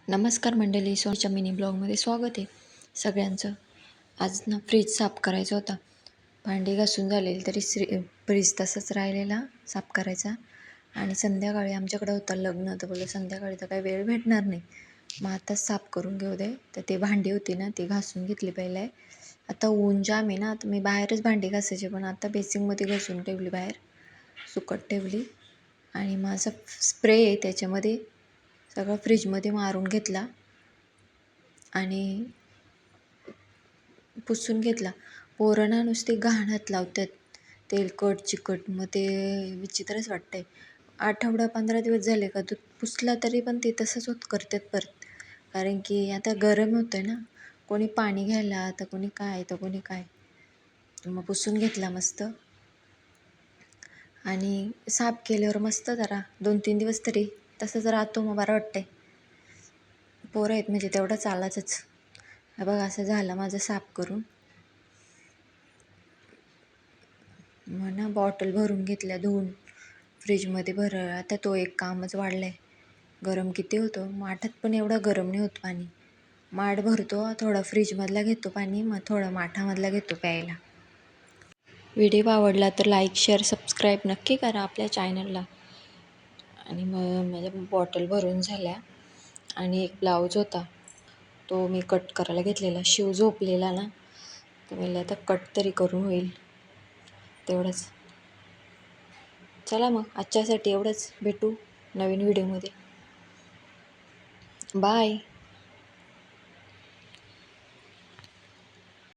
नमस्कार मंडळी, सोनीच्या मिनी ब्लॉगमध्ये स्वागत आहे सगळ्यांचं. आज ना फ्रीज साफ करायचा होता. भांडी घासून झालेली तरी फ्रीज तसंच राहिलेला साफ करायचा. आणि संध्याकाळी आमच्याकडं होतं लग्न, तर बोललं संध्याकाळी तर काही वेळ भेटणार नाही, मग आताच साफ करून घेऊ दे. तर ते भांडी होती ना ती घासून घेतली पहिले. आता ऊन जाम आहे ना, आता मी बाहेरच भांडी घासायची, पण आता बेसिंगमध्ये घासून ठेवली, बाहेर सुकत ठेवली. आणि माझा स्प्रे आहे त्याच्यामध्ये सगळं फ्रीजमध्ये मारून घेतला आणि पुसून घेतला. पोरं ना नुसती घाण हात लावतात, तेलकट चिकट, मग ते विचित्रच वाटतंय. आठवडा 15 दिवस झाले का दूध पुसला तरी पण ते तसंच होत करतात परत. कारण की आता गरम होतं आहे ना, कोणी पाणी घ्यायला तर कोणी काय तर कोणी काय. मग पुसून घेतला मस्त आणि साफ केल्यावर मस्त जरा 2-3 दिवस तरी तसंच राहतो, मग बरं वाटतंय. पोरं आहेत म्हणजे तेवढं चालायचंच. बघा असं झालं माझं साफ करून. मग ना बॉटल भरून घेतल्या धुवून फ्रीजमध्ये आता तो एक कामच वाढलं आहे. गरम किती होतं, माठात पण एवढं गरम नाही होत पाणी. माठ भरतो, थोडं फ्रीजमधला घेतो पाणी, मग थोडं माठामधला घेतो प्यायला. व्हिडिओ आवडला तर लाईक, शेअर, सबस्क्राईब नक्की करा आपल्या चॅनलला. आणि मग माझ्या बॉटल भरून झाल्या. आणि एक ब्लाऊज होता, तो मी कट करायला घेतलेला. शिव झोपलेला ना, तर मला आता कट तरी करून होईल तेवढंच. चला मग आजच्यासाठी एवढंच. भेटू नवीन व्हिडिओमध्ये. बाय.